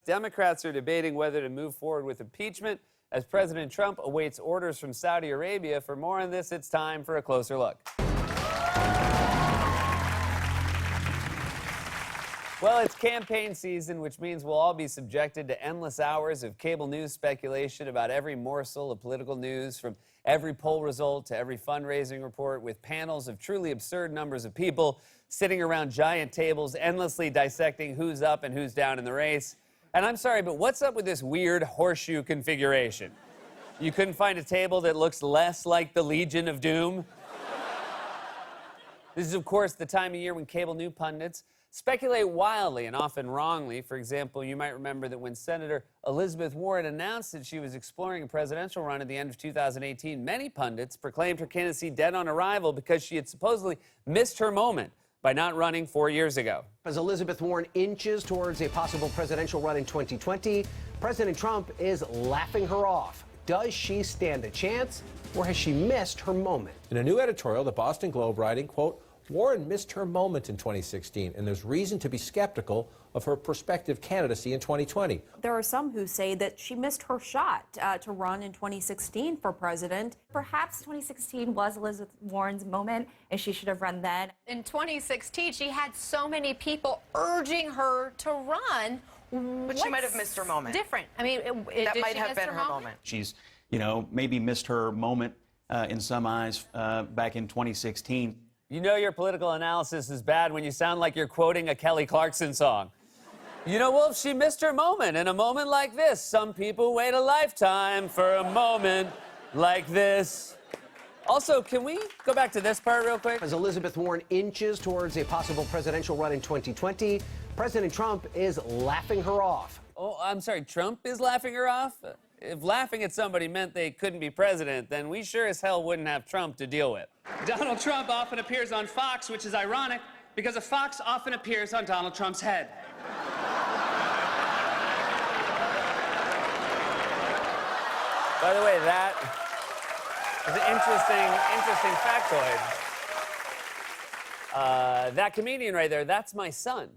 Democrats are debating whether to move forward with impeachment as President Trump awaits orders from Saudi Arabia. For more on this, it's time for a closer look. Well, it's campaign season, which means we'll all be subjected to endless hours of cable news speculation about every morsel of political news, from every poll result to every fundraising report, with panels of truly absurd numbers of people sitting around giant tables endlessly dissecting who's up and who's down in the race. And I'm sorry, but what's up with this weird horseshoe configuration? You couldn't find a table that looks less like the Legion of Doom? This is, of course, the time of year when cable news pundits speculate wildly and often wrongly. For example, you might remember that when Senator Elizabeth Warren announced that she was exploring a presidential run at the end of 2018, many pundits proclaimed her candidacy dead on arrival because she had supposedly missed her moment by not running 4 years ago. As Elizabeth Warren inches towards a possible presidential run in 2020, President Trump is laughing her off. Does she stand a chance, or has she missed her moment? In a new editorial, the Boston Globe writing, quote, Warren missed her moment in 2016, and there's reason to be skeptical of her prospective candidacy in 2020. There are some who say that she missed her shot to run in 2016 for president. Perhaps 2016 was Elizabeth Warren's moment, and she should have run then. In 2016, she had so many people urging her to run. But she might have missed her moment. Different. I mean, that might have been her moment. She's, maybe missed her moment in some eyes back in 2016. You know your political analysis is bad when you sound like you're quoting a Kelly Clarkson song. Wolf, she missed her moment. In a moment like this, some people wait a lifetime for a moment like this. Also, can we go back to this part real quick? As Elizabeth Warren inches towards a possible presidential run in 2020, President Trump is laughing her off. Oh, I'm sorry, Trump is laughing her off? If laughing at somebody meant they couldn't be president, then we sure as hell wouldn't have Trump to deal with. Donald Trump often appears on Fox, which is ironic, because a fox often appears on Donald Trump's head. By the way, that is an interesting factoid. That comedian right there, that's my son.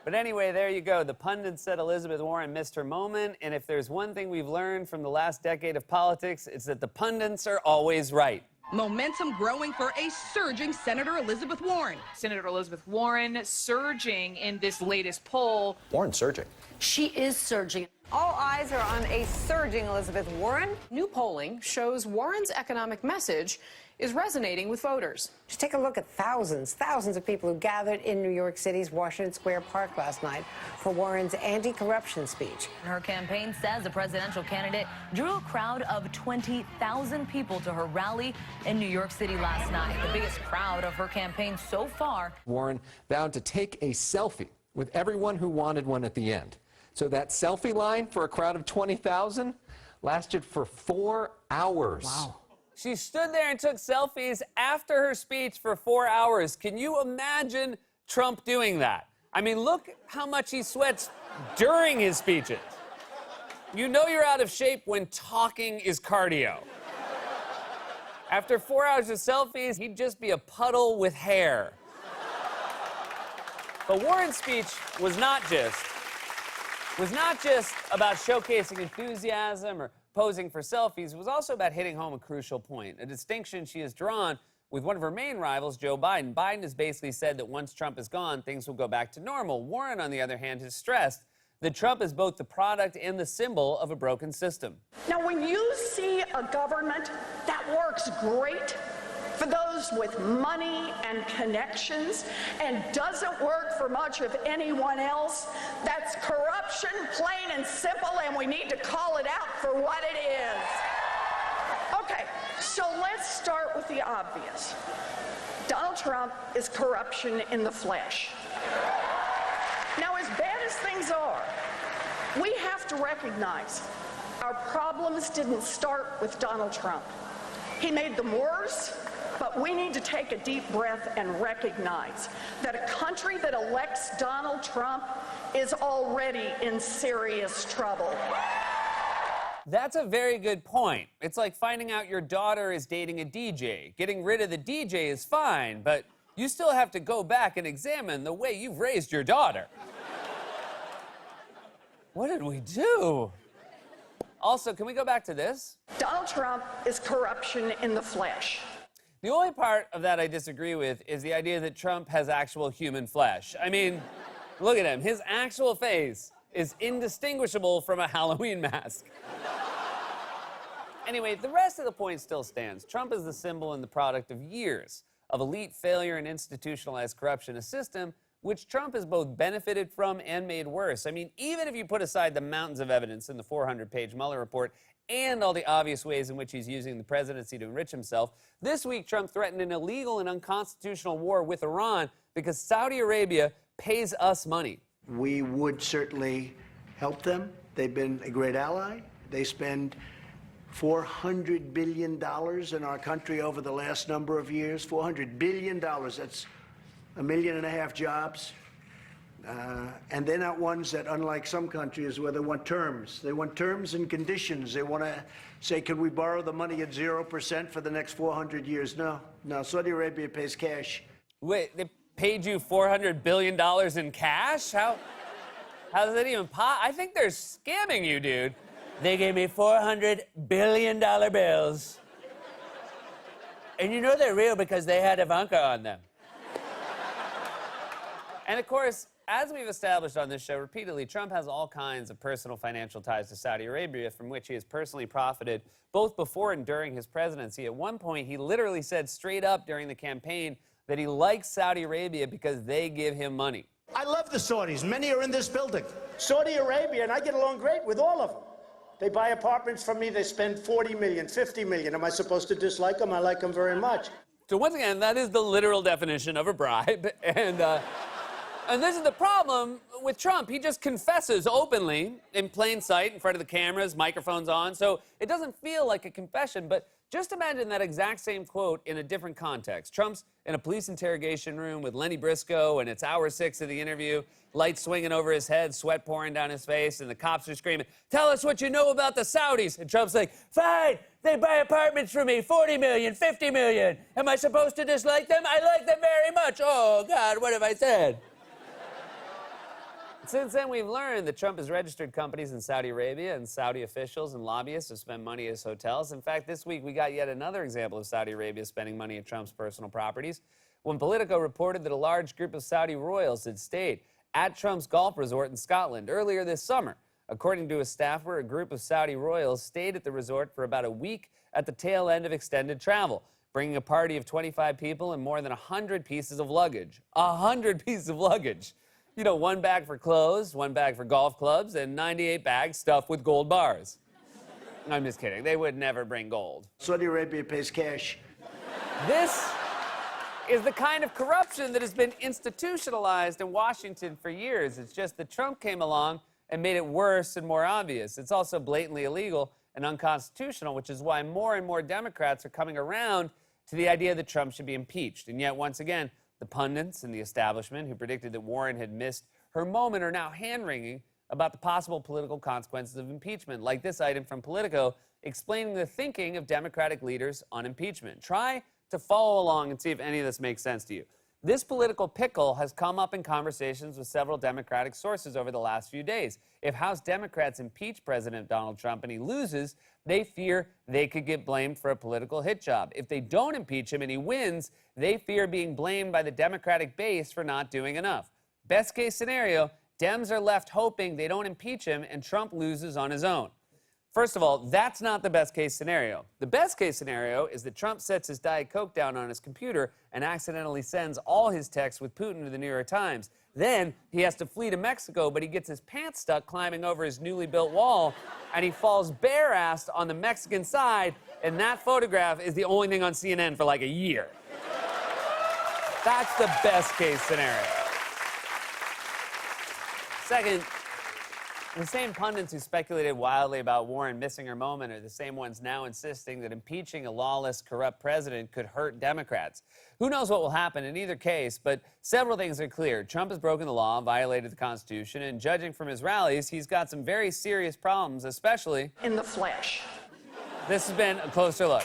But anyway, there you go. The pundits said Elizabeth Warren missed her moment, and if there's one thing we've learned from the last decade of politics, it's that the pundits are always right. Momentum growing for a surging Senator Elizabeth Warren. Senator Elizabeth Warren surging in this latest poll. Warren surging. She is surging. All eyes are on a surging Elizabeth Warren. New polling shows Warren's economic message is resonating with voters. Just take a look at thousands of people who gathered in New York City's Washington Square Park last night for Warren's anti-corruption speech. Her campaign says the presidential candidate drew a crowd of 20,000 people to her rally in New York City last night, the biggest crowd of her campaign so far. Warren vowed to take a selfie with everyone who wanted one at the end. So that selfie line for a crowd of 20,000 lasted for 4 hours. Wow. She stood there and took selfies after her speech for 4 hours. Can you imagine Trump doing that? I mean, look how much he sweats during his speeches. You know you're out of shape when talking is cardio. After 4 hours of selfies, he'd just be a puddle with hair. But Warren's speech was not just about showcasing enthusiasm or posing for selfies. It was also about hitting home a crucial point, a distinction she has drawn with one of her main rivals, Joe Biden. Biden has basically said that once Trump is gone, things will go back to normal. Warren, on the other hand, has stressed that Trump is both the product and the symbol of a broken system. Now, when you see a government that works great for those with money and connections and doesn't work for much of anyone else, that's corruption, plain and simple, and we need to call it out for what it is. Okay, so let's start with the obvious. Donald Trump is corruption in the flesh. Now, as bad as things are, we have to recognize our problems didn't start with Donald Trump. He made them worse. But we need to take a deep breath and recognize that a country that elects Donald Trump is already in serious trouble. That's a very good point. It's like finding out your daughter is dating a DJ. Getting rid of the DJ is fine, but you still have to go back and examine the way you've raised your daughter. What did we do? Also, can we go back to this? Donald Trump is corruption in the flesh. The only part of that I disagree with is the idea that Trump has actual human flesh. I mean, look at him. His actual face is indistinguishable from a Halloween mask. Anyway, the rest of the point still stands. Trump is the symbol and the product of years of elite failure and institutionalized corruption, a system which Trump has both benefited from and made worse. I mean, even if you put aside the mountains of evidence in the 400-page Mueller report and all the obvious ways in which he's using the presidency to enrich himself, this week Trump threatened an illegal and unconstitutional war with Iran because Saudi Arabia pays us money. We would certainly help them. They've been a great ally. They spend $400 billion in our country over the last number of years. $400 billion. That's 1.5 million jobs. And they're not ones that, unlike some countries, where they want terms. They want terms and conditions. They want to say, can we borrow the money at 0% for the next 400 years? No. No, Saudi Arabia pays cash. Wait, they paid you $400 billion in cash? How does that even I think they're scamming you, dude. They gave me $400 billion bills. And you know they're real because they had Ivanka on them. And of course, as we've established on this show repeatedly, Trump has all kinds of personal financial ties to Saudi Arabia from which he has personally profited both before and during his presidency. At one point, he literally said straight up during the campaign that he likes Saudi Arabia because they give him money. I love the Saudis. Many are in this building. Saudi Arabia, and I get along great with all of them. They buy apartments from me. They spend $40 million, $50 million. Am I supposed to dislike them? I like them very much. So once again, that is the literal definition of a bribe. And this is the problem with Trump. He just confesses openly in plain sight in front of the cameras, microphones on. So it doesn't feel like a confession, but just imagine that exact same quote in a different context. Trump's in a police interrogation room with Lenny Briscoe, and it's hour 6 of the interview, lights swinging over his head, sweat pouring down his face, and the cops are screaming, "Tell us what you know about the Saudis." And Trump's like, "Fine, they buy apartments from me, $40 million, $50 million. Am I supposed to dislike them? I like them very much. Oh, God, what have I said?" Since then, we've learned that Trump has registered companies in Saudi Arabia, and Saudi officials and lobbyists have spent money at his hotels. In fact, this week we got yet another example of Saudi Arabia spending money at Trump's personal properties when Politico reported that a large group of Saudi royals had stayed at Trump's golf resort in Scotland earlier this summer. According to a staffer, a group of Saudi royals stayed at the resort for about a week at the tail end of extended travel, bringing a party of 25 people and more than 100 pieces of luggage. 100 pieces of luggage. You know, 1 bag for clothes, 1 bag for golf clubs, and 98 bags stuffed with gold bars. I'm just kidding. They would never bring gold. Saudi Arabia pays cash. This is the kind of corruption that has been institutionalized in Washington for years. It's just that Trump came along and made it worse and more obvious. It's also blatantly illegal and unconstitutional, which is why more and more Democrats are coming around to the idea that Trump should be impeached. And yet, once again, the pundits and the establishment who predicted that Warren had missed her moment are now hand-wringing about the possible political consequences of impeachment, like this item from Politico explaining the thinking of Democratic leaders on impeachment. Try to follow along and see if any of this makes sense to you. This political pickle has come up in conversations with several Democratic sources over the last few days. If House Democrats impeach President Donald Trump and he loses, they fear they could get blamed for a political hit job. If they don't impeach him and he wins, they fear being blamed by the Democratic base for not doing enough. Best case scenario, Dems are left hoping they don't impeach him and Trump loses on his own. First of all, that's not the best case scenario. The best case scenario is that Trump sets his Diet Coke down on his computer and accidentally sends all his texts with Putin to the New York Times. Then he has to flee to Mexico, but he gets his pants stuck climbing over his newly built wall, and he falls bare-assed on the Mexican side, and that photograph is the only thing on CNN for like a year. That's the best case scenario. Second, the same pundits who speculated wildly about Warren missing her moment are the same ones now insisting that impeaching a lawless, corrupt president could hurt Democrats. Who knows what will happen in either case, but several things are clear. Trump has broken the law, violated the Constitution, and judging from his rallies, he's got some very serious problems, especially in the flesh. This has been A Closer Look.